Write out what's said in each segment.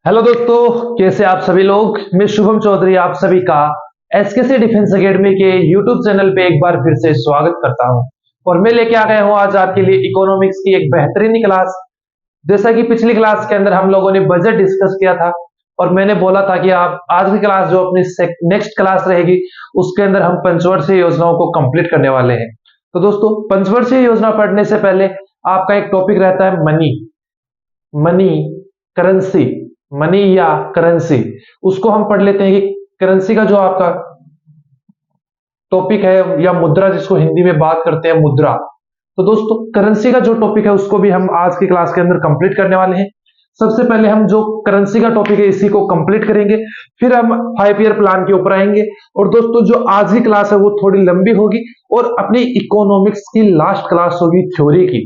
Hello दोस्तों, कैसे आप सभी लोग। मैं शुभम चौधरी आप सभी का एसकेसी डिफेंस एकेडमी के यूट्यूब चैनल पे एक बार फिर से स्वागत करता हूं। और मैं लेके आ गया हूं आज आपके लिए इकोनॉमिक्स की एक बेहतरीन क्लास। जैसा कि पिछली क्लास के अंदर हम लोगों ने बजट डिस्कस किया था और मैंने बोला था कि आप आज की क्लास जो अपनी नेक्स्ट क्लास रहेगी उसके अंदर हम पंचवर्षीय योजनाओं को कंप्लीट करने वाले हैं। तो दोस्तों, पंचवर्षीय योजना पढ़ने से पहले आपका एक टॉपिक रहता है मनी। मनी, करेंसी, मनी या करेंसी, उसको हम पढ़ लेते हैं कि करेंसी का जो आपका टॉपिक है या मुद्रा जिसको हिंदी में बात करते हैं मुद्रा। तो दोस्तों, करेंसी का जो टॉपिक है उसको भी हम आज की क्लास के अंदर कंप्लीट करने वाले हैं। सबसे पहले हम जो करेंसी का टॉपिक है इसी को कंप्लीट करेंगे, फिर हम 5 ईयर प्लान के ऊपर आएंगे। और दोस्तों, जो आज की क्लास है वो थोड़ी लंबी होगी और अपनी इकोनॉमिक्स की लास्ट क्लास होगी थ्योरी की।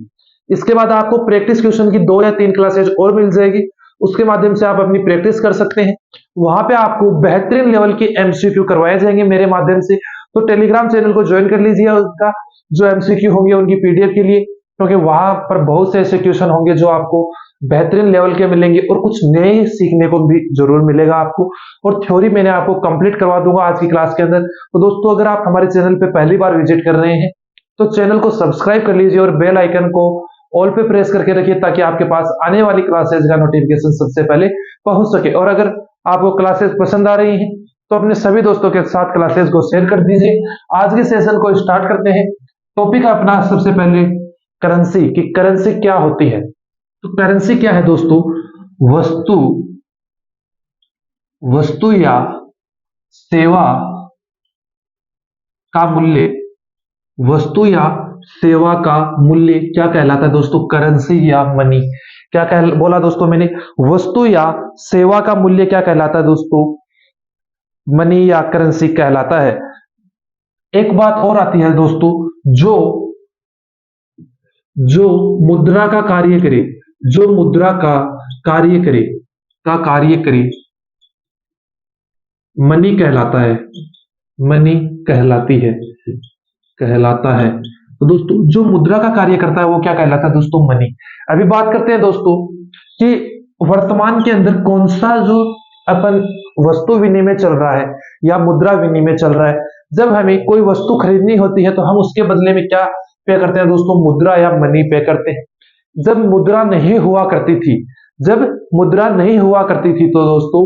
इसके बाद आपको प्रैक्टिस क्वेश्चन की 2 या 3 क्लासेज और मिल जाएगी, उसके माध्यम से आप अपनी प्रैक्टिस कर सकते हैं। वहां पे आपको बेहतरीन लेवल के एमसीक्यू करवाए जाएंगे मेरे माध्यम से। तो टेलीग्राम चैनल को ज्वाइन कर लीजिए, उसका जो एमसीक्यू होंगे उनकी पीडीएफ के लिए, क्योंकि वहां पर बहुत से ऐसे क्वेश्चन होंगे जो आपको बेहतरीन लेवल के मिलेंगे और कुछ नए सीखने को भी जरूर मिलेगा आपको। और थ्योरी मैंने आपको कंप्लीट करवा दूंगा आज की क्लास के अंदर। तो दोस्तों, अगर आप हमारे चैनल पे पहली बार विजिट कर रहे हैं तो चैनल को सब्सक्राइब कर लीजिए और बेल आइकन को ऑल पे प्रेस करके रखिए ताकि आपके पास आने वाली क्लासेस का नोटिफिकेशन सबसे पहले पहुंच सके। और अगर आपको क्लासेस पसंद आ रही हैं तो अपने सभी दोस्तों के साथ क्लासेस को शेयर कर दीजिए। आज के सेशन को स्टार्ट करते हैं। टॉपिक अपना सबसे पहले करेंसी, कि करेंसी क्या होती है। तो करेंसी क्या है दोस्तों? वस्तु वस्तु या सेवा का मूल्य। वस्तु या सेवा का मूल्य क्या कहलाता है दोस्तों? करेंसी या मनी। क्या कह बोला दोस्तों मैंने? वस्तु या सेवा का मूल्य क्या कहलाता है दोस्तों? मनी या करेंसी कहलाता है। एक बात और आती है दोस्तों, जो जो मुद्रा का कार्य करे, जो मुद्रा का कार्य करे मनी कहलाता है। मनी कहलाता है। तो दोस्तों, जो मुद्रा का कार्य करता है वो क्या कहलाता है दोस्तों? मनी। अभी बात करते हैं दोस्तों कि वर्तमान के अंदर कौन सा जो अपन वस्तु विनिमय चल रहा है या मुद्रा विनिमय चल रहा है। जब हमें कोई वस्तु खरीदनी होती है तो हम उसके बदले में क्या पे करते हैं दोस्तों? मुद्रा या मनी पे करते हैं। जब मुद्रा नहीं हुआ करती थी जब मुद्रा नहीं हुआ करती थी तो दोस्तों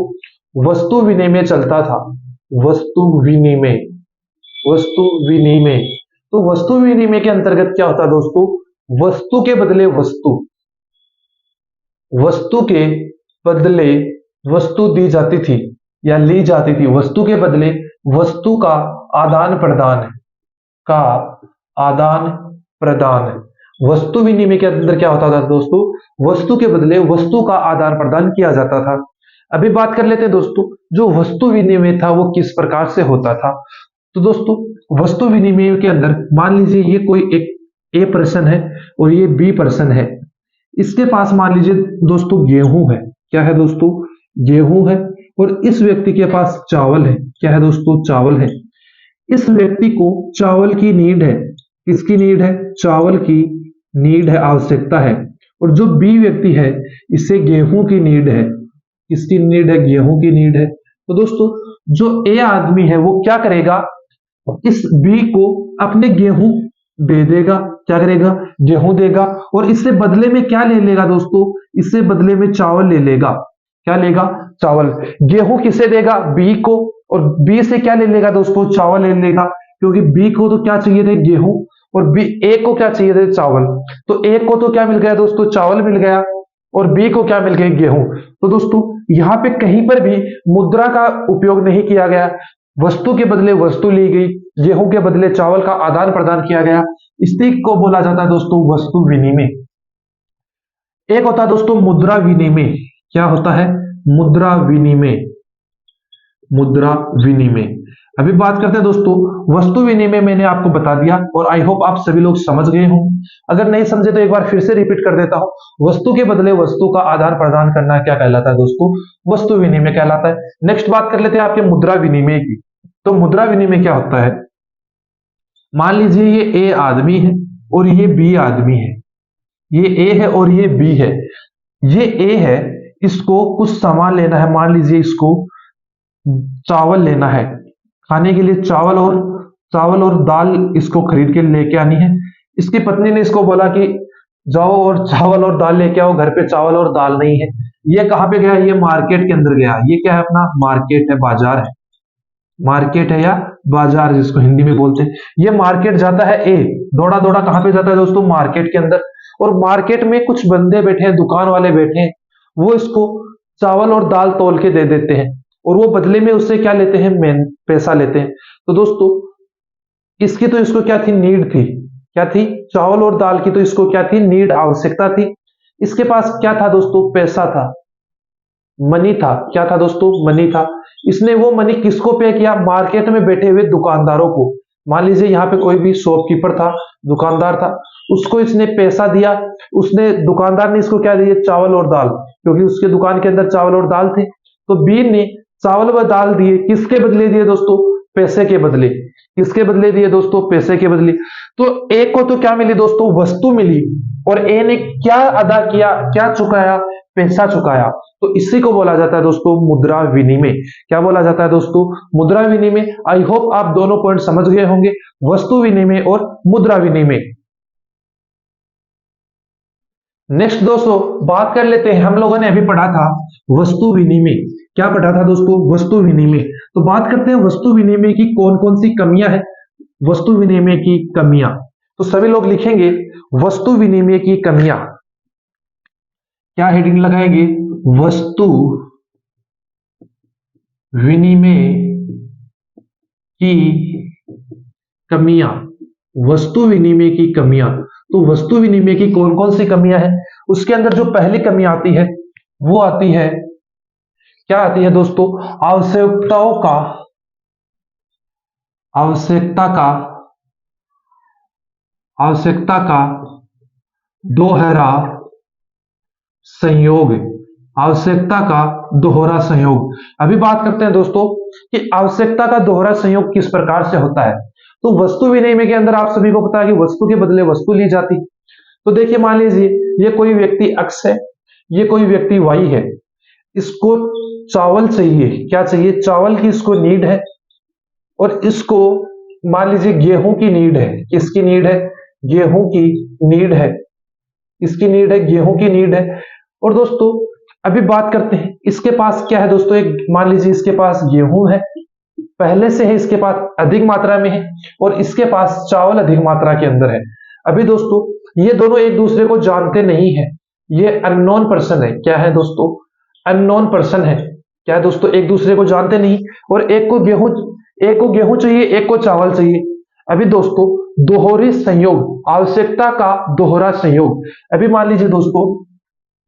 वस्तु विनिमय चलता था। वस्तु विनिमय वस्तु विनिमय तो वस्तु विनिमय के अंतर्गत क्या होता है दोस्तों? वस्तु के बदले वस्तु के बदले वस्तु दी जाती थी या ली जाती थी। वस्तु के बदले वस्तु का आदान प्रदान का आदान प्रदान वस्तु विनिमय के अंदर क्या होता था दोस्तों? वस्तु के बदले वस्तु का आदान प्रदान किया जाता था। अभी बात कर लेते हैं दोस्तों, जो वस्तु विनिमय था वो किस प्रकार से होता था। तो दोस्तों, वस्तु विनिमय के अंदर मान लीजिए ये कोई एक ए पर्सन है और ये बी पर्सन है। इसके पास मान लीजिए दोस्तों गेहूं है। क्या है दोस्तों? गेहूं है। और इस व्यक्ति के पास चावल है। क्या है दोस्तों? चावल है। इस व्यक्ति को चावल की नीड है। किसकी नीड है? चावल की नीड है, आवश्यकता है। और जो बी व्यक्ति है इसे गेहूं की नीड है। किसकी नीड है? गेहूं की नीड है। तो दोस्तों, जो ए आदमी है वो क्या करेगा? इस बी को अपने गेहूं दे देगा। क्या करेगा? गेहूं देगा। और इससे बदले में क्या ले लेगा दोस्तों? इससे बदले में चावल ले लेगा। क्या लेगा? चावल। गेहूं किसे देगा? बी को। और बी से क्या ले लेगा दोस्तों? चावल ले लेगा, क्योंकि बी को तो क्या चाहिए थे? गेहूं। और बी ए को क्या चाहिए थे? चावल। तो ए को तो क्या मिल गया दोस्तों? चावल मिल गया। और बी को क्या मिल गया? गेहूं। तो दोस्तों, यहां पे कहीं पर भी मुद्रा का उपयोग नहीं किया गया। वस्तु के बदले वस्तु ली गई, गेहूं के बदले चावल का आदान प्रदान किया गया। इसी को बोला जाता है दोस्तों वस्तु विनिमय। एक होता है दोस्तों मुद्रा विनिमय। क्या होता है? मुद्रा विनिमय। मुद्रा विनिमय। अभी बात करते हैं दोस्तों वस्तु विनिमय। मैंने आपको बता दिया और आई होप आप सभी लोग समझ गए हों। अगर नहीं समझे तो एक बार फिर से रिपीट कर देता हूं। वस्तु के बदले वस्तु का आदान प्रदान करना क्या कहलाता है दोस्तों? वस्तु विनिमय कहलाता है। नेक्स्ट बात कर लेते हैं आपके मुद्रा विनिमय की। तो मुद्रा विनिमय क्या होता है? मान लीजिए ये ए आदमी है और ये बी आदमी है। ये ए है और ये बी है। ये ए है, इसको कुछ सामान लेना है, मान लीजिए इसको चावल लेना है, खाने के लिए चावल और दाल इसको खरीद के लेके आनी है। इसकी पत्नी ने इसको बोला कि जाओ और चावल और दाल लेके आओ, घर पे चावल और दाल नहीं है। ये कहाँ पे गया? ये मार्केट के अंदर गया। ये क्या है? अपना मार्केट है, बाजार है, मार्केट है या बाजार जिसको हिंदी में बोलते हैं। ये मार्केट जाता है, ए दौड़ा दौड़ा कहां पे जाता है दोस्तों? मार्केट के अंदर। और मार्केट में कुछ बंदे बैठे हैं, दुकान वाले बैठे हैं, वो इसको चावल और दाल तौल के दे देते हैं और वो बदले में उससे क्या लेते हैं? पैसा लेते हैं। तो दोस्तों इसकी तो इसको क्या थी? नीड थी। क्या थी? चावल और दाल की तो इसको क्या थी? नीड, आवश्यकता थी। इसके पास क्या था दोस्तों? पैसा था, मनी था। क्या था दोस्तों? मनी था। इसने वो मनी किसको पे किया? मार्केट में बैठे हुए दुकानदारों को। मान लीजिए यहाँ पे कोई भी शॉपकीपर था, दुकानदार था, उसको इसने पैसा दिया। उसने, दुकानदार ने इसको क्या दिया? चावल और दाल, क्योंकि उसके दुकान के अंदर चावल और दाल थे। तो बी ने चावल व दाल दिए, किसके बदले दिए दोस्तों? पैसे के बदले। किसके बदले दिए दोस्तों? पैसे के बदले। तो ए को तो क्या मिली दोस्तों? वस्तु मिली। और ए ने क्या अदा किया? क्या चुकाया? पैसा चुकाया। तो इसी को बोला जाता है दोस्तों मुद्रा विनिमय। क्या बोला जाता है दोस्तों? मुद्रा विनिमय। आई होप आप दोनों पॉइंट समझ गए होंगे, वस्तु विनिमय और मुद्रा विनिमय। नेक्स्ट दोस्तों बात कर लेते हैं, हम लोगों ने अभी पढ़ा था वस्तु विनिमय। क्या पढ़ा था दोस्तों? वस्तु विनिमय। तो बात करते हैं वस्तु विनिमय की कौन कौन सी कमियां हैं। वस्तु विनिमय की कमियां, तो सभी लोग लिखेंगे वस्तु विनिमय की कमियां। क्या हेडिंग लगाएंगे? वस्तु विनिमय की कमियां। वस्तु विनिमय की कमियां। तो वस्तु विनिमय की कौन कौन सी कमियां हैं? उसके अंदर जो पहली कमी आती है वो आती है, क्या आती है दोस्तों? आवश्यकता का दोहरा संयोग। आवश्यकता का दोहरा संयोग। अभी बात करते हैं दोस्तों कि आवश्यकता का दोहरा संयोग किस प्रकार से होता है। तो वस्तु विनिमय के अंदर आप सभी को पता है कि वस्तु के बदले वस्तु ली जाती। तो देखिए, मान लीजिए ये कोई व्यक्ति एक्स है, ये कोई व्यक्ति वाई है, इसको चावल चाहिए। क्या चाहिए? चावल की इसको नीड है। और इसको मान लीजिए गेहूं की नीड है। किसकी नीड है? गेहूं की नीड है। इसकी नीड है, गेहूं की नीड है। और दोस्तों अभी बात करते हैं, इसके पास क्या है दोस्तों? एक मान लीजिए इसके पास गेहूं है, पहले से है, इसके पास अधिक मात्रा में है, और इसके पास चावल अधिक मात्रा के अंदर है। अभी दोस्तों ये दोनों एक दूसरे को जानते नहीं है, ये अननोन पर्सन है। क्या है दोस्तों? अननोन पर्सन है। क्या है दोस्तों? एक दूसरे को जानते नहीं, और एक को गेहूं चाहिए, एक को चावल चाहिए। अभी दोस्तों दोहरे संयोग, आवश्यकता का दोहरा संयोग। अभी मान लीजिए दोस्तों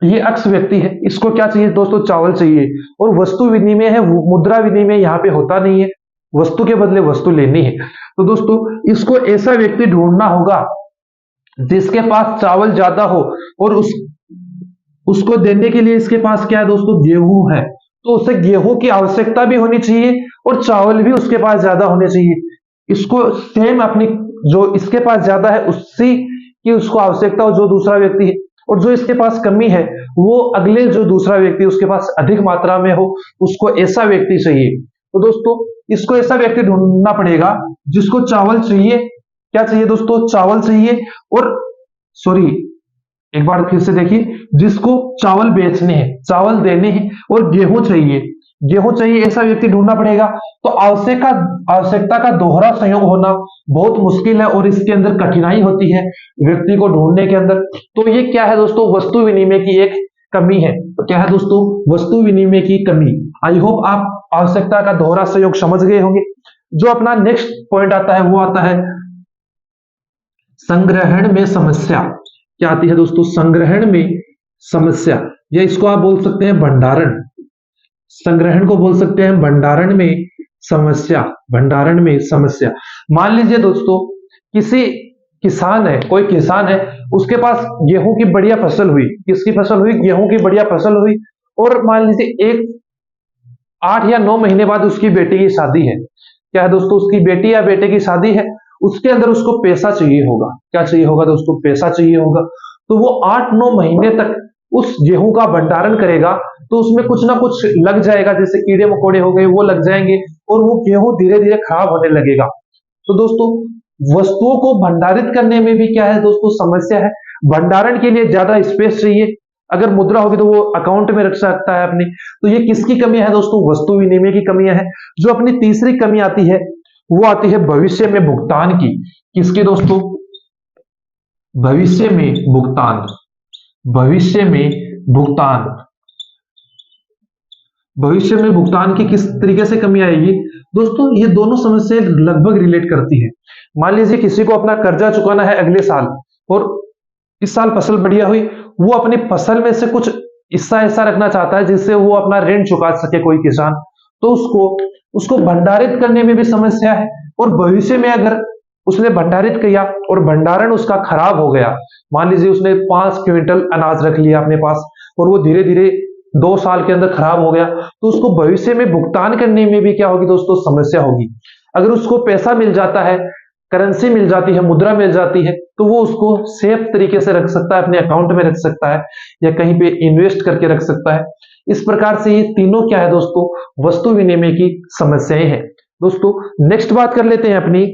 ये अक्स व्यक्ति है, इसको क्या चाहिए दोस्तों? चावल चाहिए। और वस्तु विनिमय है, मुद्रा विनिमय यहाँ पे होता नहीं है, वस्तु के बदले वस्तु लेनी है। तो दोस्तों इसको ऐसा व्यक्ति ढूंढना होगा जिसके पास चावल ज्यादा हो, और उसको देने के लिए इसके पास क्या है दोस्तों? गेहूं है। तो उसे गेहूं की आवश्यकता भी होनी चाहिए और चावल भी उसके पास ज्यादा होने चाहिए। इसको सेम अपनी, जो इसके पास ज्यादा है उसी की उसको आवश्यकता हो, जो दूसरा व्यक्ति है, और जो इसके पास कमी है वो अगले जो दूसरा व्यक्ति उसके पास अधिक मात्रा में हो, उसको ऐसा व्यक्ति चाहिए। तो दोस्तों इसको ऐसा व्यक्ति ढूंढना पड़ेगा जिसको चावल चाहिए। क्या चाहिए दोस्तों? चावल चाहिए। और सॉरी, एक बार फिर से देखिए, जिसको चावल बेचने हैं, चावल देने हैं, और गेहूं चाहिए, ऐसा व्यक्ति ढूंढना पड़ेगा। तो आवश्यकता का दोहरा संयोग होना बहुत मुश्किल है, और इसके अंदर कठिनाई होती है व्यक्ति को ढूंढने के अंदर। तो ये क्या है दोस्तों? वस्तु विनिमय की एक कमी है। तो क्या है दोस्तों? वस्तु विनिमय की कमी। आई होप आप आवश्यकता का दोहरा संयोग समझ गए होंगे। जो अपना नेक्स्ट पॉइंट आता है वो आता है संग्रहण में समस्या। क्या आती है दोस्तों? संग्रहण में समस्या, या इसको आप बोल सकते हैं भंडारण। संग्रहण को बोल सकते हैं भंडारण में समस्या। भंडारण में समस्या। मान लीजिए दोस्तों किसी किसान है, कोई किसान है, उसके पास गेहूं की बढ़िया फसल हुई। किसकी फसल हुई? गेहूं की बढ़िया फसल हुई। और मान लीजिए 8 या 9 महीने बाद उसकी बेटी की शादी है। क्या है दोस्तों? उसकी बेटी या बेटे की शादी है। उसके अंदर उसको पैसा चाहिए होगा। क्या चाहिए होगा दोस्तों? पैसा चाहिए होगा। तो वो 8-9 महीने तक उस गेहूं का भंडारण करेगा तो उसमें कुछ ना कुछ लग जाएगा, जैसे कीड़े मकोड़े हो गए वो लग जाएंगे और वो गेहूं धीरे धीरे खराब होने लगेगा। तो दोस्तों वस्तुओं को भंडारित करने में भी क्या है दोस्तों समस्या है। भंडारण के लिए ज्यादा स्पेस चाहिए। अगर मुद्रा होगी तो वो अकाउंट में रख सकता है अपनी। तो ये किसकी कमी है दोस्तों, वस्तु विनिमय की कमियां है। जो अपनी तीसरी कमी आती है वो आती है भविष्य में भुगतान की। किसकी दोस्तों, भविष्य में भुगतान। भविष्य में भुगतान। भविष्य में भुगतान की किस तरीके से कमी आएगी दोस्तों, ये दोनों समस्याएं लगभग रिलेट करती है। मान लीजिए किसी को अपना कर्जा चुकाना है अगले साल और इस साल फसल बढ़िया हुई, वो अपनी फसल में से कुछ हिस्सा ऐसा रखना चाहता है जिससे वो अपना ऋण चुका सके कोई किसान, तो उसको भंडारित करने में भी समस्या है। और भविष्य में अगर उसने भंडारित किया और भंडारण उसका खराब हो गया, मान लीजिए उसने 5 क्विंटल अनाज रख लिया अपने पास और वो धीरे धीरे 2 साल के अंदर खराब हो गया, तो उसको भविष्य में भुगतान करने में भी क्या होगी दोस्तों, समस्या होगी। अगर उसको पैसा मिल जाता है, करेंसी मिल जाती है, मुद्रा मिल जाती है, तो वो उसको सेफ तरीके से रख सकता है, अपने अकाउंट में रख सकता है या कहीं पे इन्वेस्ट करके रख सकता है। इस प्रकार से ये तीनों क्या है दोस्तों, वस्तु विनिमय की समस्याएं हैं। दोस्तों नेक्स्ट बात कर लेते हैं अपनी।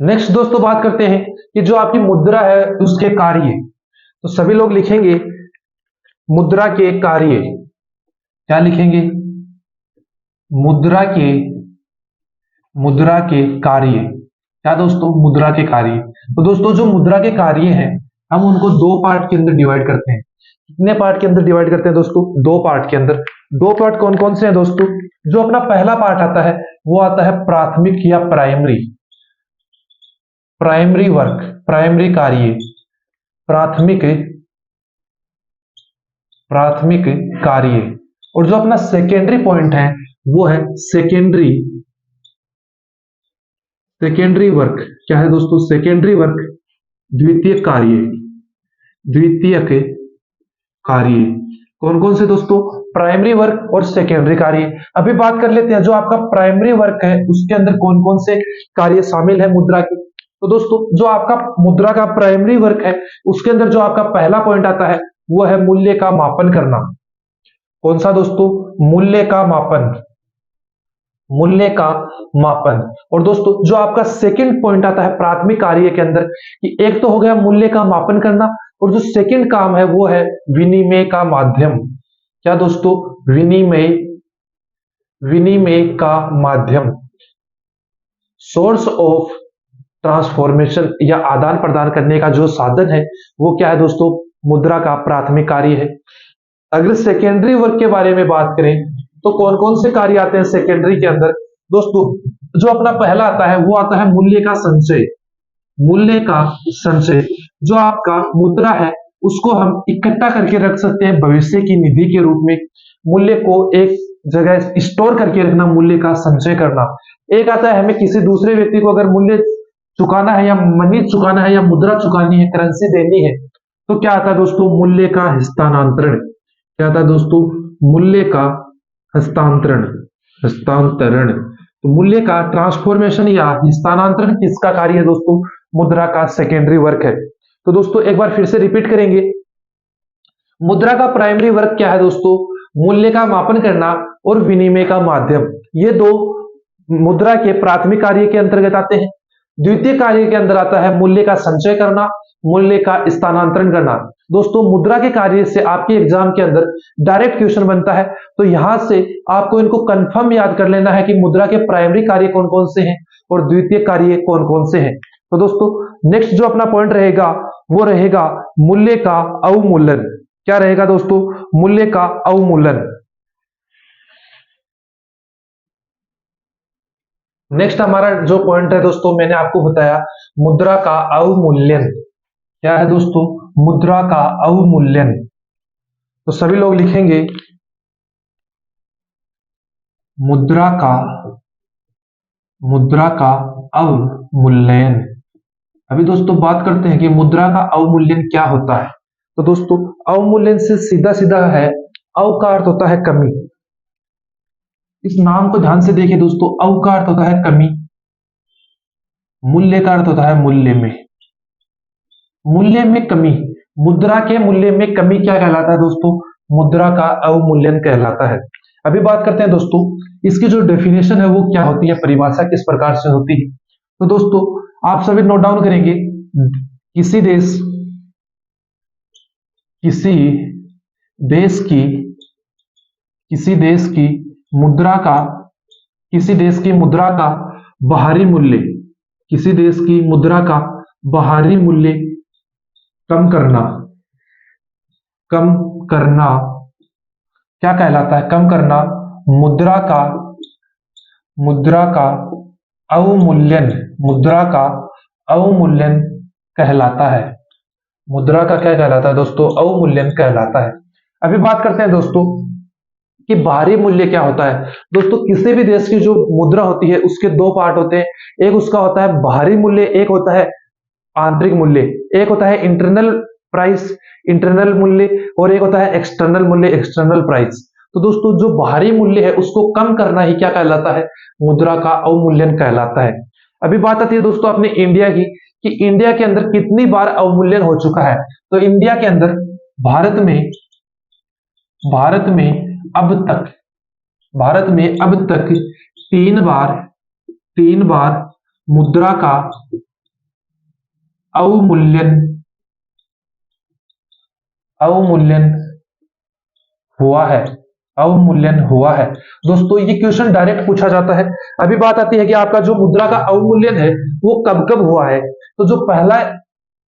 नेक्स्ट दोस्तों बात करते हैं कि जो आपकी मुद्रा है उसके कार्य। तो सभी लोग लिखेंगे मुद्रा के कार्य। क्या लिखेंगे, मुद्रा के कार्य। क्या दोस्तों, मुद्रा के कार्य। तो दोस्तों जो मुद्रा के कार्य हैं हम उनको 2 पार्ट के अंदर डिवाइड करते हैं। कितने पार्ट के अंदर डिवाइड करते हैं दोस्तों, 2 पार्ट के अंदर। 2 पार्ट कौन कौन से हैं दोस्तों, जो अपना पहला पार्ट आता है वो आता है प्राथमिक या प्राइमरी वर्क, प्राइमरी कार्य, प्राथमिक कार्य। और जो अपना सेकेंडरी पॉइंट है वो है सेकेंडरी वर्क। क्या है दोस्तों, सेकेंडरी वर्क, द्वितीयक कार्य। कौन कौन से दोस्तों, प्राइमरी वर्क और सेकेंडरी कार्य। अभी बात कर लेते हैं जो आपका प्राइमरी वर्क है उसके अंदर कौन कौन से कार्य शामिल है मुद्रा की। तो दोस्तों जो आपका मुद्रा का प्राइमरी वर्क है उसके अंदर जो आपका पहला पॉइंट आता है वो है मूल्य का मापन करना। कौन सा दोस्तों, मूल्य का मापन। और दोस्तों जो आपका सेकंड पॉइंट आता है प्राथमिक कार्य के अंदर, कि एक तो हो गया मूल्य का मापन करना और जो सेकंड काम है वो है विनिमय का माध्यम। क्या दोस्तों, विनिमय का माध्यम, सोर्स ऑफ ट्रांसफॉर्मेशन या आदान प्रदान करने का जो साधन है वो क्या है दोस्तों, मुद्रा का प्राथमिक कार्य है। अगर सेकेंडरी वर्क के बारे में बात करें तो कौन कौन से कार्य आते हैं सेकेंडरी के अंदर दोस्तों। जो अपना पहला आता है वो आता है मूल्य का संचय। जो आपका मुद्रा है उसको हम इकट्ठा करके रख सकते हैं भविष्य की निधि के रूप में। मूल्य को एक जगह स्टोर करके रखना, मूल्य का संचय करना। एक आता है हमें किसी दूसरे व्यक्ति को अगर मूल्य चुकाना है या मनी चुकाना है या मुद्रा चुकानी है, करेंसी देनी है, तो क्या आता है दोस्तों, मूल्य का हस्तांतरण। क्या आता है दोस्तों, मूल्य का हस्तांतरण। तो मूल्य का ट्रांसफॉर्मेशन या हस्तांतरण किसका कार्य है दोस्तों, मुद्रा का सेकेंडरी वर्क है। तो दोस्तों एक बार फिर से रिपीट करेंगे, मुद्रा का प्राइमरी वर्क क्या है दोस्तों, मूल्य का मापन करना और विनिमय का माध्यम। ये 2 मुद्रा के प्राथमिक कार्य के अंतर्गत आते हैं। द्वितीय कार्य के अंदर आता है मूल्य का संचय करना, मूल्य का स्थानांतरण करना। दोस्तों मुद्रा के कार्य से आपके एग्जाम के अंदर डायरेक्ट क्वेश्चन बनता है, तो यहां से आपको इनको कंफर्म याद कर लेना है कि मुद्रा के प्राइमरी कार्य कौन कौन से हैं और द्वितीय कार्य कौन कौन से हैं। तो दोस्तों नेक्स्ट जो अपना पॉइंट रहेगा वो रहेगा मूल्य का अवमूल्यन। क्या रहेगा दोस्तों, मूल्य का अवमूल्यन। नेक्स्ट हमारा जो पॉइंट है दोस्तों, मैंने आपको बताया मुद्रा का अवमूल्यन। क्या है दोस्तों, मुद्रा का अवमूल्यन। तो सभी लोग लिखेंगे मुद्रा का अवमूल्यन। अभी दोस्तों बात करते हैं कि मुद्रा का अवमूल्यन क्या होता है। तो दोस्तों अवमूल्यन से सीधा सीधा है, अव का अर्थ होता है कमी। इस नाम को ध्यान से देखिए दोस्तों, अव का अर्थ होता है कमी, मूल्य का अर्थ होता है मूल्य में कमी। मुद्रा के मूल्य में कमी क्या कहलाता है दोस्तों? मुद्रा का अवमूल्यन कहलाता है। अभी बात करते हैं दोस्तों, इसकी जो डेफिनेशन है वो क्या होती है, परिभाषा किस प्रकार से होती है। तो दोस्तों आप सभी नोट डाउन करेंगे, किसी देश किसी देश की किसी देश की मुद्रा का किसी देश की मुद्रा का बाहरी मूल्य किसी देश की मुद्रा का बाहरी मूल्य कम करना कम करना क्या कहलाता है? कम करना मुद्रा का अवमूल्यन कहलाता है। मुद्रा का क्या कहलाता है दोस्तों? अवमूल्यन कहलाता है। अभी बात करते हैं दोस्तों कि बाहरी मूल्य क्या होता है। दोस्तों किसी भी देश की जो मुद्रा होती है उसके दो पार्ट होते हैं, एक उसका होता है बाहरी मूल्य, एक होता है आंतरिक मूल्य। एक होता है इंटरनल प्राइस, इंटरनल मूल्य, और एक होता है एक्सटर्नल मूल्य, एक्सटर्नल प्राइस। तो दोस्तों जो बाहरी मूल्य है उसको कम करना ही क्या कहलाता है? मुद्रा का अवमूल्यन कहलाता है। अभी बात आती है दोस्तों अपने इंडिया की, कि इंडिया के अंदर कितनी बार अवमूल्यन हो चुका है। तो इंडिया के अंदर भारत में अब तक तीन बार मुद्रा का अवमूल्यन हुआ है। दोस्तों ये क्वेश्चन डायरेक्ट पूछा जाता है। अभी बात आती है कि आपका जो मुद्रा का अवमूल्यन है वो कब कब हुआ है। तो जो पहला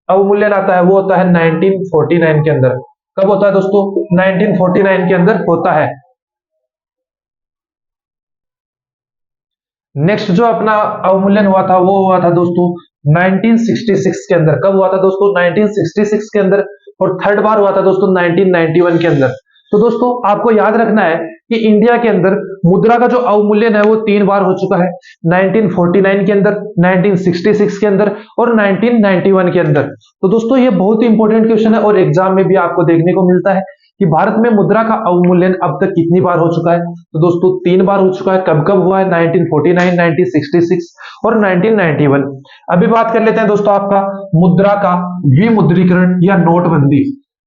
अवमूल्यन आता है वो होता है 1949 के अंदर। कब होता है दोस्तों? 1949 के अंदर होता है। नेक्स्ट जो अपना अवमूल्यन हुआ था वो हुआ था दोस्तों 1966 के अंदर। कब हुआ था दोस्तों? 1966 के अंदर। और थर्ड बार हुआ था दोस्तों 1991 के अंदर। तो दोस्तों आपको याद रखना है कि इंडिया के अंदर मुद्रा का जो अवमूल्यन है वो तीन बार हो चुका है, 1949 के अंदर, 1966 के अंदर और 1991 के अंदर। तो दोस्तों ये बहुत ही इंपॉर्टेंट क्वेश्चन है और एग्जाम में भी आपको देखने को मिलता है कि भारत में मुद्रा का अवमूल्यन अब तक कितनी बार हो चुका है। तो दोस्तों तीन बार हो चुका है। कब कब हुआ है? 1949, 1966 और 1991। अभी बात कर लेते हैं दोस्तों आपका मुद्रा का विमुद्रीकरण या नोटबंदी।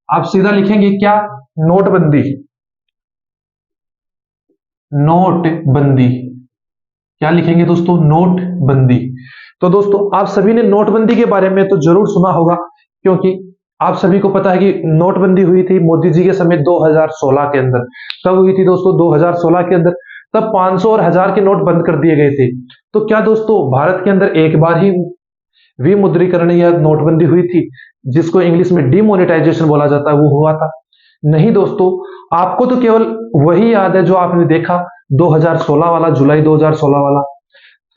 आप सीधा लिखेंगे क्या? नोटबंदी। क्या लिखेंगे दोस्तों? नोटबंदी। तो दोस्तों आप सभी ने नोटबंदी के बारे में तो जरूर सुना होगा, क्योंकि आप सभी को पता है कि नोटबंदी हुई थी मोदी जी के समय 2016 के अंदर। कब हुई थी दोस्तों? 2016 के अंदर। तब 500 और 1000 के नोट बंद कर दिए गए थे। तो क्या दोस्तों भारत के अंदर एक बार ही विमुद्रीकरण या नोटबंदी हुई थी, जिसको इंग्लिश में डिमोनेटाइजेशन बोला जाता है, वो हुआ था? नहीं दोस्तों, आपको तो केवल वही याद है जो आपने देखा 2016 वाला, जुलाई 2016 वाला,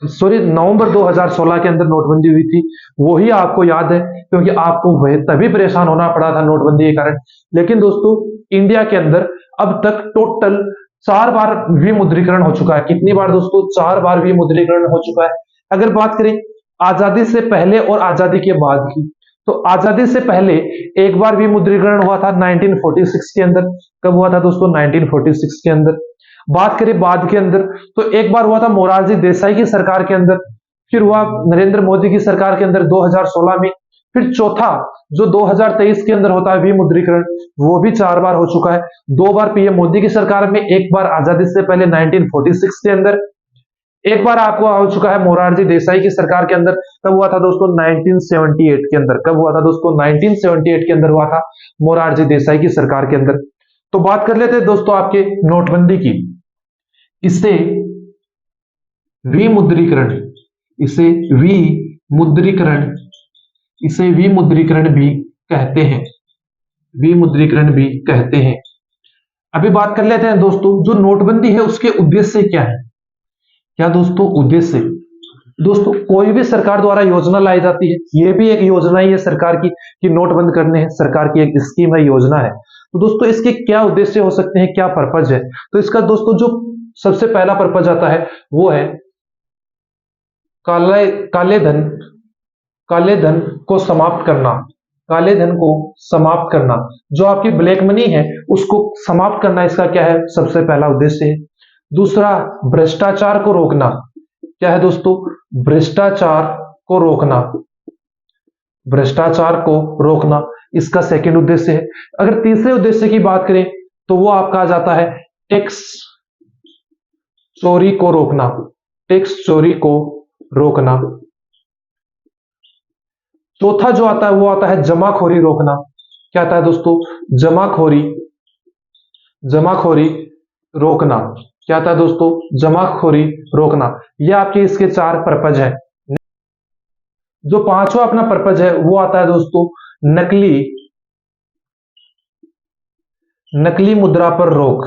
सॉरी नवंबर 2016 के अंदर नोटबंदी हुई थी, वही आपको याद है, क्योंकि आपको वह तभी परेशान होना पड़ा था नोटबंदी के कारण। लेकिन दोस्तों इंडिया के अंदर अब तक टोटल 4 बार विमुद्रीकरण हो चुका है। कितनी बार दोस्तों? 4 बार विमुद्रीकरण हो चुका है। अगर बात करें आजादी से पहले और आजादी के बाद की, तो आजादी से पहले एक बार विमुद्रीकरण हुआ था 1946 के अंदर। कब हुआ था दोस्तों? 1946 के अंदर। बात करें बाद के अंदर, तो एक बार हुआ था मोरारजी देसाई की सरकार के अंदर, फिर हुआ नरेंद्र मोदी की सरकार के अंदर 2016 में, फिर चौथा जो 2023 के अंदर होता है विमुद्रीकरण, वो भी 4 बार हो चुका है। 2 बार पीएम मोदी की सरकार में, एक बार आजादी से पहले 1946 के अंदर, एक बार आपको हो चुका है मोरारजी देसाई की सरकार के अंदर। कब हुआ था दोस्तों? 1978 के अंदर। कब हुआ था दोस्तों? 1978 के अंदर हुआ था मोरारजी देसाई की सरकार के अंदर। तो बात कर लेते हैं दोस्तों आपके नोटबंदी की। इसे विमुद्रीकरण इसे विमुद्रीकरण इसे विमुद्रीकरण भी कहते हैं। विमुद्रीकरण भी कहते हैं। अभी बात कर लेते हैं दोस्तों जो नोटबंदी है उसके उद्देश्य क्या है। क्या दोस्तों उद्देश्य? दोस्तों कोई भी सरकार द्वारा योजना लाई जाती है, ये भी एक योजना ही है सरकार की कि नोट बंद करने हैं, सरकार की एक स्कीम है, योजना है। तो दोस्तों इसके क्या उद्देश्य हो सकते हैं, क्या पर्पज है? तो इसका दोस्तों जो सबसे पहला पर्पज आता है वो है काले धन को समाप्त करना। काले धन को समाप्त करना, जो आपकी ब्लैक मनी है उसको समाप्त करना, इसका क्या है? सबसे पहला उद्देश्य है। दूसरा, भ्रष्टाचार को रोकना। क्या है दोस्तों? भ्रष्टाचार को रोकना। भ्रष्टाचार को रोकना, इसका सेकंड उद्देश्य है। अगर तीसरे उद्देश्य की बात करें तो वो आपका आ जाता है टैक्स चोरी को रोकना, टैक्स चोरी को रोकना। चौथा जो आता है वो आता है जमाखोरी रोकना। क्या आता है दोस्तों? जमाखोरी, जमाखोरी रोकना। क्या आता है दोस्तों? जमाखोरी रोकना। ये आपके इसके 4 पर्पज है। जो पांचवा अपना पर्पज है वो आता है दोस्तों नकली मुद्रा पर रोक,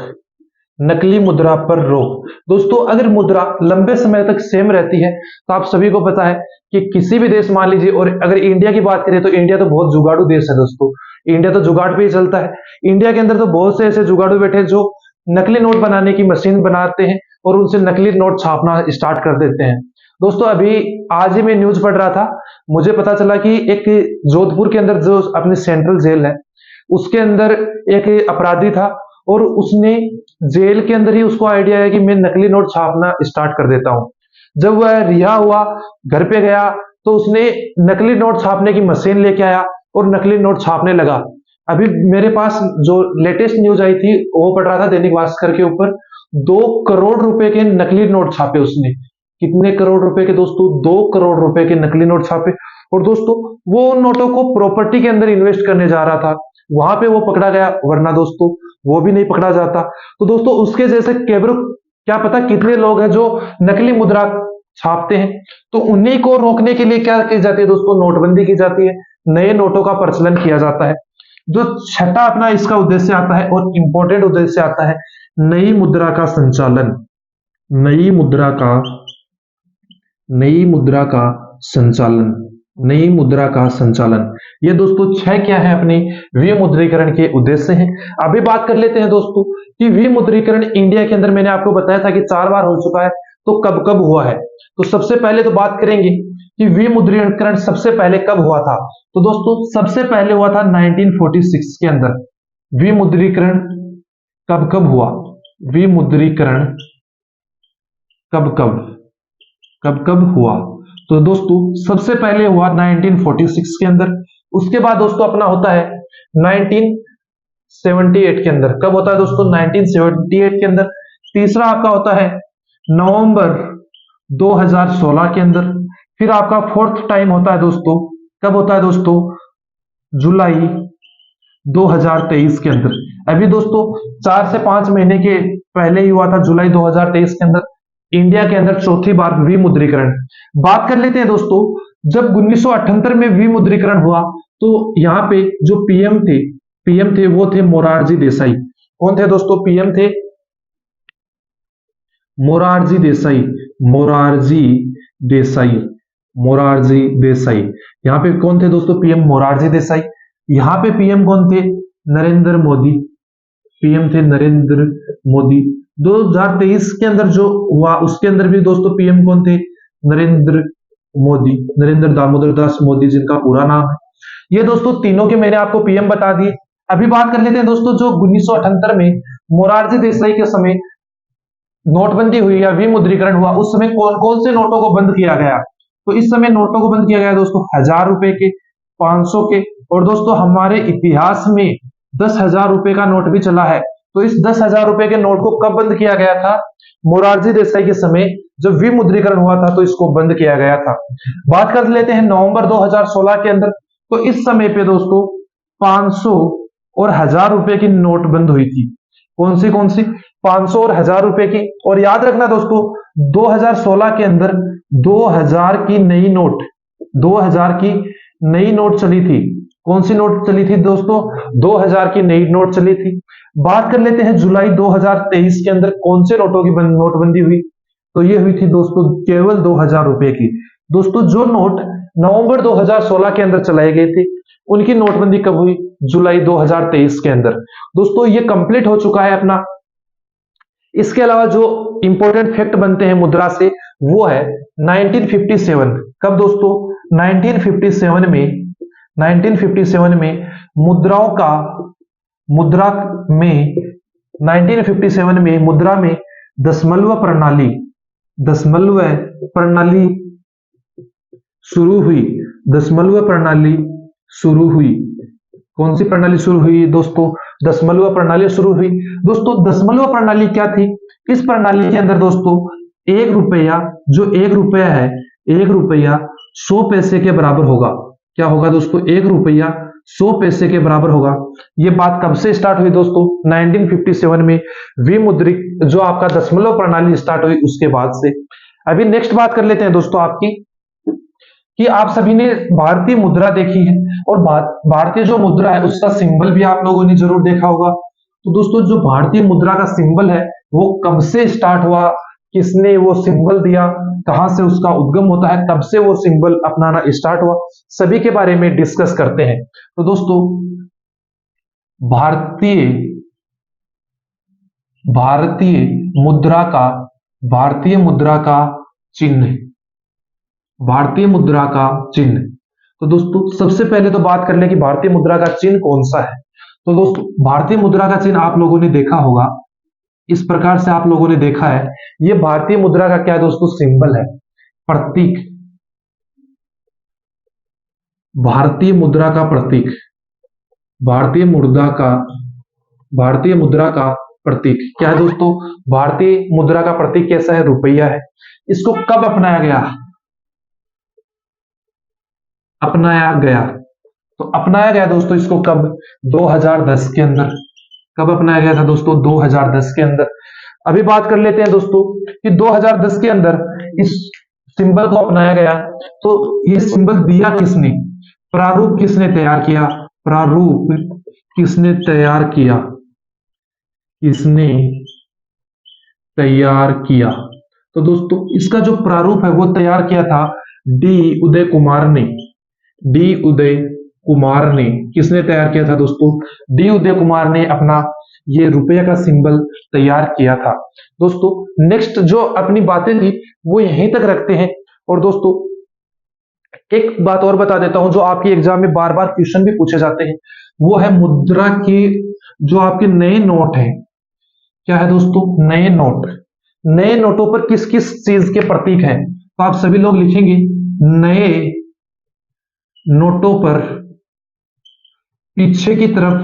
नकली मुद्रा पर रोक। दोस्तों अगर मुद्रा लंबे समय तक सेम रहती है तो आप सभी को पता है कि किसी भी देश, मान लीजिए, और अगर इंडिया की बात करें तो इंडिया तो बहुत जुगाड़ू देश है दोस्तों। इंडिया तो जुगाड़ पे ही चलता है। इंडिया के अंदर तो बहुत से ऐसे जुगाड़ू बैठे हैं जो नकली नोट बनाने की मशीन बनाते हैं और उनसे नकली नोट छापना स्टार्ट कर देते हैं। दोस्तों अभी आज ही मैं न्यूज पढ़ रहा था, मुझे पता चला कि एक जोधपुर के अंदर जो अपनी सेंट्रल जेल है उसके अंदर एक अपराधी था और उसने जेल के अंदर ही उसको आइडिया है कि मैं नकली नोट छापना स्टार्ट कर देता हूं। जब वह रिहा हुआ, घर पे गया तो उसने नकली नोट छापने की मशीन लेके आया और नकली नोट छापने लगा। अभी मेरे पास जो लेटेस्ट न्यूज आई थी वो पढ़ रहा था दैनिक भास्कर के ऊपर, 2 करोड़ रुपए के नकली नोट छापे उसने। कितने करोड़ रुपए के दोस्तों? 2 करोड़ रुपए के नकली नोट छापे। और दोस्तों वो उन नोटों को प्रॉपर्टी के अंदर इन्वेस्ट करने जा रहा था, वहां पे वो पकड़ा गया, वरना दोस्तों वो भी नहीं पकड़ा जाता। तो दोस्तों उसके जैसे केवल क्या पता कितने लोग हैं जो नकली मुद्रा छापते हैं। तो उन्हीं को रोकने के लिए क्या की जाती है दोस्तों? नोटबंदी की जाती है, नए नोटों का प्रचलन किया जाता है। जो छठा अपना इसका उद्देश्य आता है और इंपॉर्टेंट उद्देश्य आता है नई मुद्रा का संचालन, नई मुद्रा का, नई मुद्रा का संचालन, नई मुद्रा का संचालन। ये दोस्तों 6 क्या है अपने विमुद्रीकरण के उद्देश्य हैं। अभी बात कर लेते हैं दोस्तों कि विमुद्रीकरण इंडिया के अंदर मैंने आपको बताया था कि 4 बार हो चुका है, तो कब कब हुआ है। तो सबसे पहले तो बात करेंगे कि विमुद्रीकरण सबसे पहले कब हुआ था। तो दोस्तों सबसे पहले हुआ था 1946 के अंदर। विमुद्रीकरण कब कब हुआ? विमुद्रीकरण कब कब हुआ? तो दोस्तों सबसे पहले हुआ 1946 के अंदर। उसके बाद दोस्तों अपना होता है 1978 के अंदर। कब होता है दोस्तों? 1978 के अंदर। तीसरा आपका होता है नवंबर 2016 के अंदर। फिर आपका फोर्थ टाइम होता है दोस्तों, कब होता है दोस्तों? जुलाई 2023 के अंदर। अभी दोस्तों 4 से 5 महीने के पहले ही हुआ था, जुलाई 2023 के अंदर इंडिया के अंदर चौथी बार विमुद्रीकरण। बात कर लेते हैं दोस्तों, जब 1978 में विमुद्रीकरण हुआ तो यहां पे जो पीएम थे वो थे मोरारजी देसाई। कौन थे दोस्तों? पीएम थे मोरारजी देसाई, मोरारजी देसाई, मोरारजी देसाई। यहां पे कौन थे दोस्तों? पीएम मोरारजी देसाई। यहां पे पीएम कौन थे? नरेंद्र मोदी। पीएम थे नरेंद्र मोदी। 2023 के अंदर जो हुआ उसके अंदर भी दोस्तों पीएम कौन थे? नरेंद्र मोदी, नरेंद्र दामोदर दास मोदी जिनका पूरा नाम है। ये दोस्तों तीनों के मैंने आपको पीएम बता दिए। अभी बात कर लेते हैं दोस्तों, जो 1978 में मोरारजी देसाई के समय नोटबंदी हुई या विमुद्रीकरण हुआ, उस समय कौन कौन से नोटों को बंद किया गया? तो इस समय नोटों को बंद किया गया दोस्तों 1000 रुपए के, 500 के, और दोस्तों हमारे इतिहास में 10,000 रुपए का नोट भी चला है। तो इस 10,000 रुपए के नोट को कब बंद किया गया था? मोरारजी देसाई के समय जब विमुद्रीकरण हुआ था तो इसको बंद किया गया था। बात कर लेते हैं नवंबर 2016 के अंदर। तो इस समय पे दोस्तों 500 और 1000 रुपए की नोट बंद हुई थी। कौन सी? 500 और 1000 रुपए की। और याद रखना दोस्तों 2016 के अंदर 2000 की नई नोट, 2000 की नई नोट चली थी। कौन सी नोट चली थी दोस्तों? 2000 की नई नोट चली थी। बात कर लेते हैं जुलाई 2023 के अंदर कौन से नोटों की नोटबंदी हुई। तो ये हुई थी दोस्तों केवल 2000 रुपए की। दोस्तों जो नोट नवंबर 2016 के अंदर चलाए गए थे उनकी नोटबंदी कब हुई? जुलाई 2023 के अंदर। दोस्तों ये कंप्लीट हो चुका है अपना। इसके अलावा जो इंपॉर्टेंट फैक्ट बनते हैं मुद्रा से वो है 1957। कब दोस्तों? 1957 में मुद्रा में दशमलव प्रणाली शुरू हुई। दशमलव प्रणाली शुरू हुई। कौन सी प्रणाली शुरू हुई दोस्तों? दशमलव प्रणाली शुरू हुई। दोस्तों दशमलव प्रणाली क्या थी? इस प्रणाली के अंदर दोस्तों 1 रुपया, जो 1 रुपया है, 1 रुपया 100 पैसे के बराबर होगा। क्या होगा दोस्तों? 1 रुपया 100 पैसे के बराबर होगा। ये बात कब से स्टार्ट हुई दोस्तों? 1957 में विमुद्रिक जो आपका दशमलव प्रणाली स्टार्ट हुई उसके बाद से। अभी नेक्स्ट बात कर लेते हैं दोस्तों आपकी, कि आप सभी ने भारतीय मुद्रा देखी है, और भारतीय जो मुद्रा है उसका सिंबल भी आप लोगों ने जरूर देखा होगा। तो दोस्तों जो भारतीय मुद्रा का सिंबल है वो कब से स्टार्ट हुआ, किसने वो सिंबल दिया, कहां से उसका उद्गम होता है, कब से वो सिंबल अपनाना स्टार्ट हुआ, सभी के बारे में डिस्कस करते हैं। तो दोस्तों भारतीय भारतीय मुद्रा का भारतीय मुद्रा का चिन्ह, भारतीय मुद्रा का चिन्ह। तो दोस्तों सबसे पहले तो बात कर ले कि भारतीय मुद्रा का चिन्ह कौन सा है। तो दोस्तों भारतीय मुद्रा का चिन्ह आप लोगों ने देखा होगा, इस प्रकार से आप लोगों ने देखा है। ये भारतीय मुद्रा का क्या है दोस्तों? सिंबल है, प्रतीक, भारतीय मुद्रा का प्रतीक, भारतीय मुद्रा का प्रतीक क्या है दोस्तों? भारतीय मुद्रा का प्रतीक कैसा है? रुपया है। इसको कब अपनाया गया? तो अपनाया गया दोस्तों इसको कब? 2010 के अंदर। कब अपनाया गया था दोस्तों? 2010 के अंदर। अभी बात कर लेते हैं दोस्तों कि 2010 के अंदर इस सिंबल को अपनाया गया। तो ये सिंबल दिया किसने? प्रारूप किसने तैयार किया? प्रारूप किसने तैयार किया? किसने तैयार किया? तो दोस्तों इसका जो प्रारूप है वो तैयार किया था डी उदय कुमार ने। डी उदय कुमार ने किसने तैयार किया था दोस्तों? डी उदय कुमार ने अपना ये रुपये का सिंबल तैयार किया था। दोस्तों नेक्स्ट जो अपनी बातें थी वो यहीं तक रखते हैं। और दोस्तों एक बात और बता देता हूं जो आपके एग्जाम में बार बार क्वेश्चन भी पूछे जाते हैं, वो है मुद्रा के जो आपके नए नोट हैं। क्या है दोस्तों? नए नोट। नए नोटों पर किस किस चीज के प्रतीक हैं? तो आप सभी लोग लिखेंगे नए नोटों पर पीछे की तरफ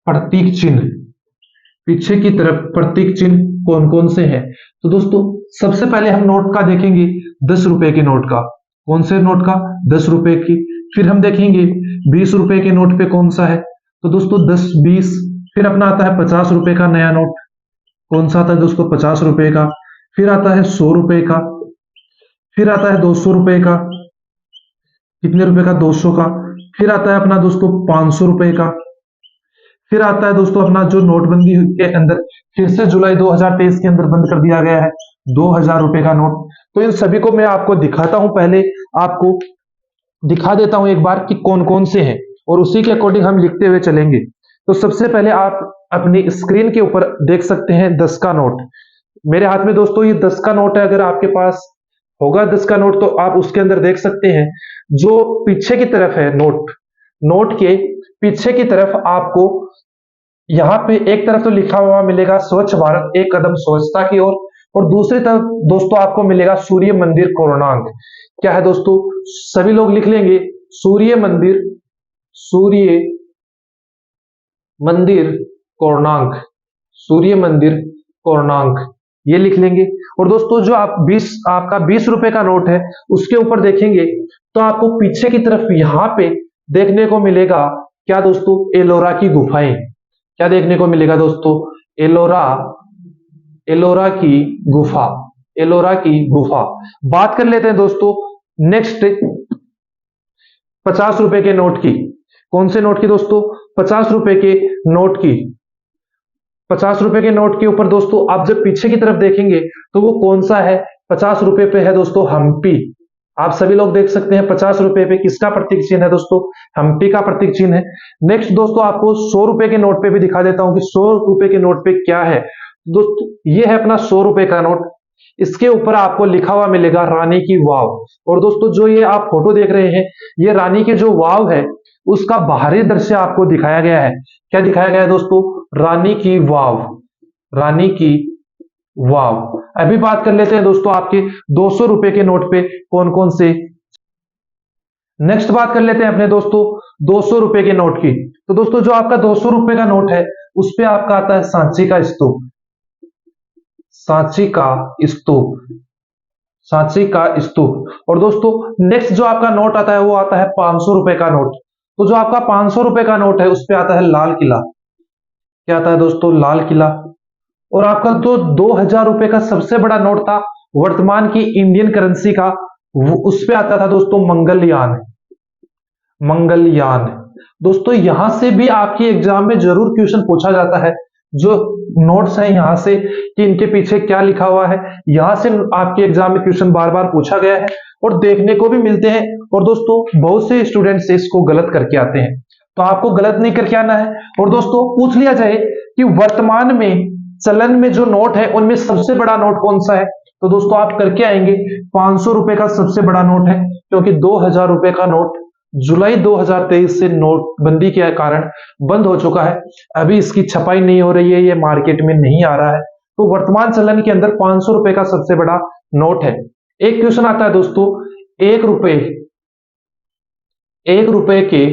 प्रतीक चिन्ह, पीछे की तरफ प्रतीक चिन्ह कौन कौन से हैं? तो दोस्तों सबसे पहले हम नोट का देखेंगे 10 रुपए के नोट का। कौन से नोट का? 10 रुपए की। फिर हम देखेंगे 20 रुपए के नोट पे कौन सा है? तो दोस्तों 10, 20। फिर अपना आता है 50 रुपए का नया नोट। कौन सा आता है दोस्तों? 50 रुपए का। फिर आता है 100 रुपए का। फिर आता है 200 रुपए का। कितने रुपए का? 200 का। फिर आता है अपना दोस्तों 500 रुपए का। फिर आता है दोस्तों अपना जो नोटबंदी के अंदर फिर से जुलाई 2023 के अंदर बंद कर दिया गया है 2000 रुपए का नोट। तो इन सभी को मैं आपको दिखाता हूं, पहले आपको दिखा देता हूं एक बार कि कौन कौन से हैं, और उसी के अकॉर्डिंग हम लिखते हुए चलेंगे। तो सबसे पहले आप अपनी स्क्रीन के ऊपर देख सकते हैं 10 का नोट। मेरे हाथ में दोस्तों ये 10 का नोट है। अगर आपके पास होगा 10 का नोट तो आप उसके अंदर देख सकते हैं जो पीछे की तरफ है नोट के पीछे की तरफ आपको यहाँ पे एक तरफ तो लिखा हुआ मिलेगा स्वच्छ भारत एक कदम स्वच्छता की ओर, और दूसरी तरफ दोस्तों आपको मिलेगा सूर्य मंदिर कोणार्क। क्या है दोस्तों? सभी लोग लिख लेंगे सूर्य मंदिर कोणार्क, सूर्य मंदिर कोणार्क, ये लिख लेंगे। और दोस्तों जो आपका 20 रुपए का नोट है उसके ऊपर देखेंगे तो आपको पीछे की तरफ यहां पे देखने को मिलेगा क्या दोस्तों? एलोरा की गुफाएं। क्या देखने को मिलेगा दोस्तों? एलोरा की गुफा। बात कर लेते हैं दोस्तों नेक्स्ट 50 रुपए के नोट की। कौन से नोट की दोस्तों? 50 रुपए के नोट की। 50 रुपए के नोट के ऊपर दोस्तों आप जब पीछे की तरफ देखेंगे तो वो कौन सा है? 50 रुपए पे है दोस्तों हम्पी। आप सभी लोग देख सकते हैं 50 रुपए पे किसका प्रतीक चिन्ह है दोस्तों? हम्पी का प्रतीक चिन्ह है। नेक्स्ट दोस्तों आपको 100 रुपए के नोट पे भी दिखा देता हूं कि 100 रुपए के नोट पे क्या है। दोस्तों ये है अपना 100 रुपए का नोट। इसके ऊपर आपको लिखा हुआ मिलेगा रानी की वाव। और दोस्तों जो ये आप फोटो देख रहे हैं ये रानी की जो वाव है उसका बाहरी दृश्य आपको दिखाया गया है। क्या दिखाया गया है दोस्तों? रानी की वाव। अभी बात कर लेते हैं दोस्तों आपके 200 रुपए के नोट पे कौन कौन से नेक्स्ट बात कर लेते हैं अपने दोस्तों 200 रुपए के नोट की। तो दोस्तों जो आपका 200 रुपए का नोट है उस पे आपका आता है सांची का स्तूप, सांची का स्तूप, सांची का स्तूप। और दोस्तों नेक्स्ट जो आपका नोट आता है वो आता है 500 रुपए का नोट। तो जो आपका 500 रुपए का नोट है उस पे आता है लाल किला। क्या आता है दोस्तों? लाल किला। और आपका जो 2000 रुपए का सबसे बड़ा नोट था वर्तमान की इंडियन करेंसी का, उस पे आता था दोस्तों मंगलयान, मंगलयान। दोस्तों यहां से भी आपकी एग्जाम में जरूर क्वेश्चन पूछा जाता है, जो नोट्स हैं यहां से कि इनके पीछे क्या लिखा हुआ है, यहां से आपके एग्जाम में क्वेश्चन बार बार पूछा गया है और देखने को भी मिलते हैं। और दोस्तों बहुत से स्टूडेंट्स इसको गलत करके आते हैं, तो आपको गलत नहीं करके आना है। और दोस्तों पूछ लिया जाए कि वर्तमान में चलन में जो नोट है उनमें सबसे बड़ा नोट कौन सा है, तो दोस्तों आप करके आएंगे 500 रुपए का सबसे बड़ा नोट है, क्योंकि 2000 रुपए का नोट जुलाई 2023 से नोटबंदी के कारण बंद हो चुका है। अभी इसकी छपाई नहीं हो रही है, ये मार्केट में नहीं आ रहा है। तो वर्तमान चलन के अंदर 500 रुपए का सबसे बड़ा नोट है। एक क्वेश्चन आता है दोस्तों, एक रुपए के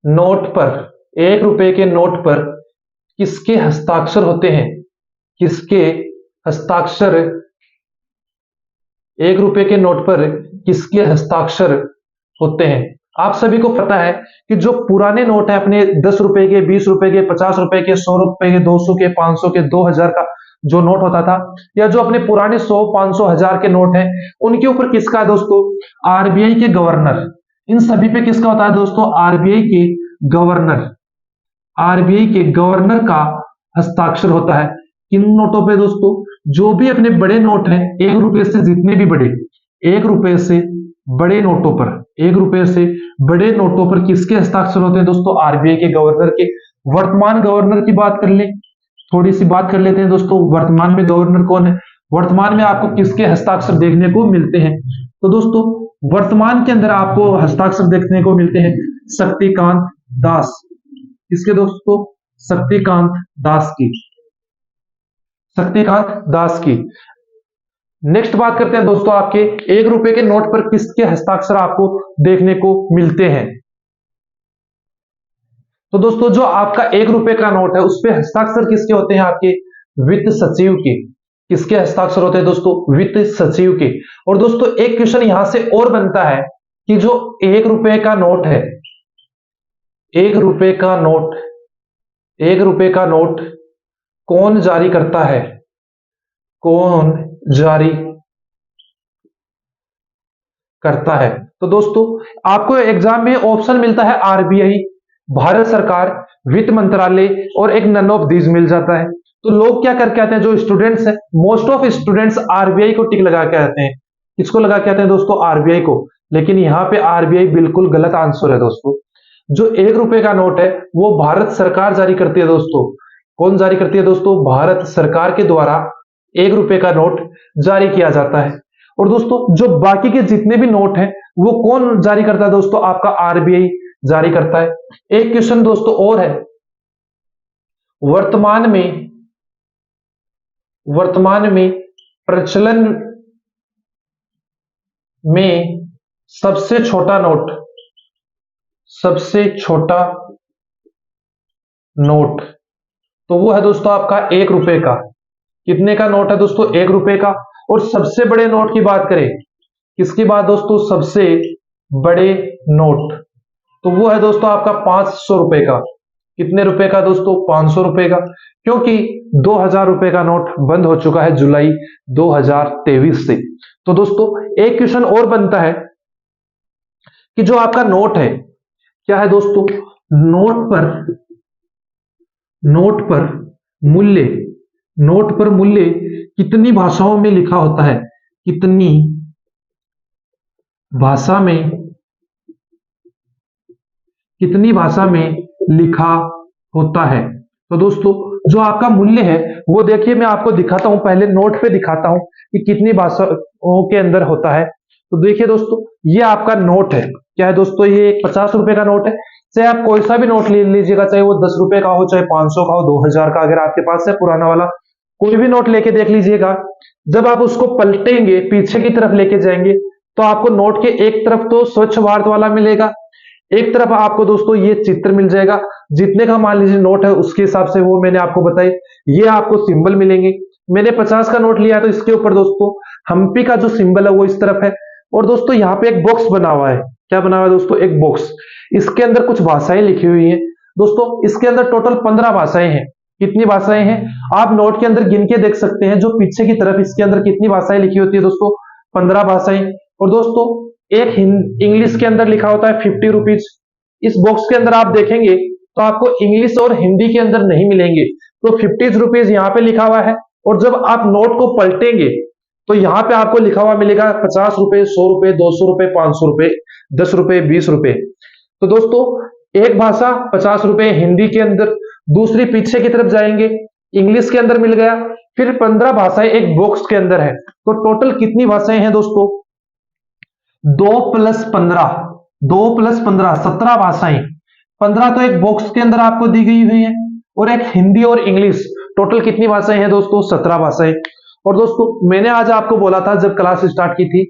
नोट पर, एक रुपए के नोट पर किसके हस्ताक्षर होते हैं? किसके हस्ताक्षर, एक रुपए के नोट पर किसके हस्ताक्षर होते हैं? आप सभी को पता है कि जो पुराने नोट है अपने 10 रुपए के, 20 रुपए के, 50 रुपए के, 100 रुपए के, 200 के, 500 के, 2000 का जो नोट होता था, या जो अपने पुराने 100, 500, 1000 के नोट हैं, उनके ऊपर किसका है दोस्तों? आरबीआई के गवर्नर। इन सभी पे किसका होता है दोस्तों? आरबीआई के गवर्नर, आरबीआई के गवर्नर का हस्ताक्षर होता है। किन नोटों पे दोस्तों? जो भी अपने बड़े नोट हैं, एक रुपए से जितने भी बड़े, एक रुपए से बड़े नोटों पर, एक रुपए से बड़े नोटों पर किसके हस्ताक्षर होते हैं दोस्तों? आरबीआई के गवर्नर के। वर्तमान गवर्नर की बात कर ले, थोड़ी सी बात कर लेते हैं दोस्तों, वर्तमान में गवर्नर कौन है? वर्तमान में आपको किसके हस्ताक्षर देखने को मिलते हैं? तो दोस्तों वर्तमान के अंदर आपको हस्ताक्षर देखने को मिलते हैं शक्तिकांत दास। किसके दोस्तों? शक्तिकांत दास की, शक्तिकांत दास की। नेक्स्ट बात करते हैं दोस्तों, आपके एक रुपए के नोट पर किसके हस्ताक्षर आपको देखने को मिलते हैं? तो दोस्तों जो आपका एक रुपए का नोट है उस पे हस्ताक्षर किसके होते हैं? आपके वित्त सचिव के। किसके हस्ताक्षर होते हैं दोस्तों? वित्त सचिव के। और दोस्तों एक क्वेश्चन यहां से और बनता है कि जो एक रुपए का नोट है, एक रुपए का नोट, एक रुपए का नोट कौन जारी करता है? कौन जारी करता है? तो दोस्तों आपको एग्जाम में ऑप्शन मिलता है आरबीआई, भारत सरकार, वित्त मंत्रालय और एक नन ऑफ दीज मिल जाता है। तो लोग क्या करके आते हैं, जो स्टूडेंट्स हैं, मोस्ट ऑफ स्टूडेंट्स आरबीआई को टिक लगा के आते हैं। किसको लगा के आते हैं दोस्तों? आरबीआई को। लेकिन यहाँ पे आरबीआई बिल्कुल गलत आंसर है दोस्तों। जो एक रुपए का नोट है वो भारत सरकार जारी करती है दोस्तों। कौन जारी करती है दोस्तों? भारत सरकार के द्वारा एक रुपए का नोट जारी किया जाता है। और दोस्तों जो बाकी के जितने भी नोट हैं वो कौन जारी करता है दोस्तों? आपका आरबीआई जारी करता है। एक क्वेश्चन दोस्तों और है, वर्तमान में प्रचलन में सबसे छोटा नोट, सबसे छोटा नोट, तो वो है दोस्तों आपका एक रुपए का। कितने का नोट है दोस्तों? एक रुपए का। और सबसे बड़े नोट की बात करें, किसकी बात दोस्तों? सबसे बड़े नोट, तो वो है दोस्तों आपका 500 रुपए का। कितने रुपए का दोस्तों? 500 रुपए का। क्योंकि 2000 रुपए का नोट बंद हो चुका है जुलाई 2023 से। तो दोस्तों एक क्वेश्चन और बनता है कि जो आपका नोट है, क्या है दोस्तों? नोट पर मूल्य, नोट पर मूल्य कितनी भाषाओं में लिखा होता है? कितनी भाषा में, कितनी भाषा में लिखा होता है? तो दोस्तों जो आपका मूल्य है वो देखिए, मैं आपको दिखाता हूं, पहले नोट पे दिखाता हूं कि कितनी भाषाओं के अंदर होता है। तो देखिए दोस्तों ये आपका नोट है, क्या है दोस्तों? ये 50 रुपए का नोट है। चाहे आप कोई सा भी नोट ले लीजिएगा, चाहे वो 10 रुपए का हो, चाहे 500 का हो, 2000 का, अगर आपके पास है पुराना वाला कोई भी नोट लेके देख लीजिएगा। जब आप उसको पलटेंगे, पीछे की तरफ लेके जाएंगे, तो आपको नोट के एक तरफ तो स्वच्छ भारत वाला मिलेगा, एक तरफ आपको दोस्तों ये चित्र मिल जाएगा, जितने का मान लीजिए नोट है उसके हिसाब से वो मैंने आपको बताई, ये आपको सिंबल मिलेंगे। मैंने 50 का नोट लिया है तो इसके ऊपर दोस्तों हम्पी का जो सिंबल है वो इस तरफ है, और दोस्तों यहाँ पे एक बॉक्स बना हुआ है। क्या बना हुआ है दोस्तों? एक बॉक्स। इसके अंदर कुछ भाषाएं लिखी हुई हैं दोस्तों। इसके अंदर टोटल 15 भाषाएं हैं। कितनी भाषाएं हैं आप नोट के अंदर गिन के देख सकते हैं, जो पीछे की तरफ इसके अंदर कितनी भाषाएं लिखी होती है दोस्तों? 15 भाषाएं। और दोस्तों एक इंग्लिश के अंदर लिखा होता है 50 रुपीज। इस बॉक्स के अंदर आप देखेंगे तो आपको इंग्लिश और हिंदी के अंदर नहीं मिलेंगे, तो 50 रुपीज यहाँ पे लिखा हुआ है, और जब आप नोट को पलटेंगे तो यहाँ पे आपको लिखा हुआ मिलेगा 50 रुपए, 100 रुपए, 200 रुपए, 500 रुपए, 10 रुपए, 20 रुपए। तो दोस्तों एक भाषा 50 रुपए हिंदी के अंदर, दूसरी पीछे की तरफ जाएंगे इंग्लिश के अंदर मिल गया, फिर 15 भाषाएं एक बॉक्स के अंदर है। तो टोटल कितनी भाषाएं हैं दोस्तों? 2 + 15, 2 + 15 17 भाषाएं। 15 तो एक बॉक्स के अंदर आपको दी गई हुई है, और एक हिंदी और इंग्लिश। टोटल कितनी भाषाएं हैं दोस्तों? 17 भाषाएं। और दोस्तों मैंने आज आपको बोला था जब क्लास स्टार्ट की थी,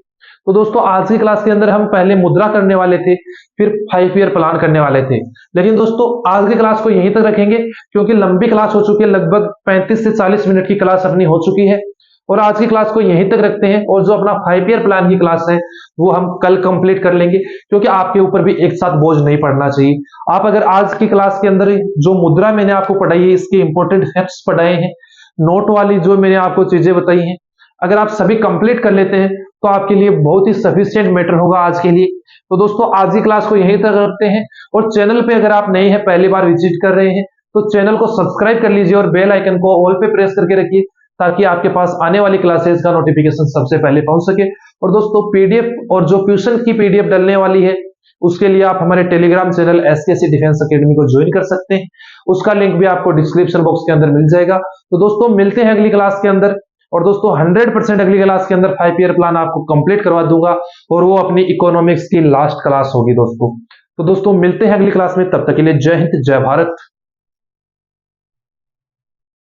तो दोस्तों आज की क्लास के अंदर हम पहले मुद्रा करने वाले थे, फिर 5 ईयर प्लान करने वाले थे। लेकिन दोस्तों आज की क्लास को यहीं तक रखेंगे, क्योंकि लंबी क्लास हो चुकी है, लगभग 35 से 40 मिनट की क्लास अपनी हो चुकी है, और आज की क्लास को यहीं तक रखते हैं। और जो अपना 5 ईयर प्लान की क्लास है वो हम कल कंप्लीट कर लेंगे, क्योंकि आपके ऊपर भी एक साथ बोझ नहीं पड़ना चाहिए। आप अगर आज की क्लास के अंदर जो मुद्रा मैंने आपको पढ़ाई है, इसके इंपॉर्टेंट फैक्ट्स पढ़ाए हैं, नोट वाली जो मैंने आपको चीजें बताई हैं, अगर आप सभी कंप्लीट कर लेते हैं तो आपके लिए बहुत ही सफिशिएंट मैटर होगा आज के लिए। तो दोस्तों आज की क्लास को यहीं तक रखते हैं, और चैनल पे अगर आप नए हैं, पहली बार विजिट कर रहे हैं, तो चैनल को सब्सक्राइब कर लीजिए और बेल आइकन को ऑल पे प्रेस करके रखिए, ताकि आपके पास आने वाली क्लासेस का नोटिफिकेशन सबसे पहले पहुंच सके। और दोस्तों पीडीएफ और जो क्वेश्चन की पीडीएफ डलने वाली है, उसके लिए आप हमारे टेलीग्राम चैनल एसकेसी डिफेंस एकेडमी को ज्वाइन कर सकते हैं। उसका लिंक भी आपको डिस्क्रिप्शन बॉक्स के अंदर मिल जाएगा। तो दोस्तों मिलते हैं अगली क्लास के अंदर, और दोस्तों 100% अगली क्लास के अंदर 5 ईयर प्लान आपको कंप्लीट करवा दूंगा, और वो अपनी इकोनॉमिक्स की लास्ट क्लास होगी दोस्तों। तो दोस्तों मिलते हैं अगली क्लास में, तब तक के लिए जय हिंद, जय भारत।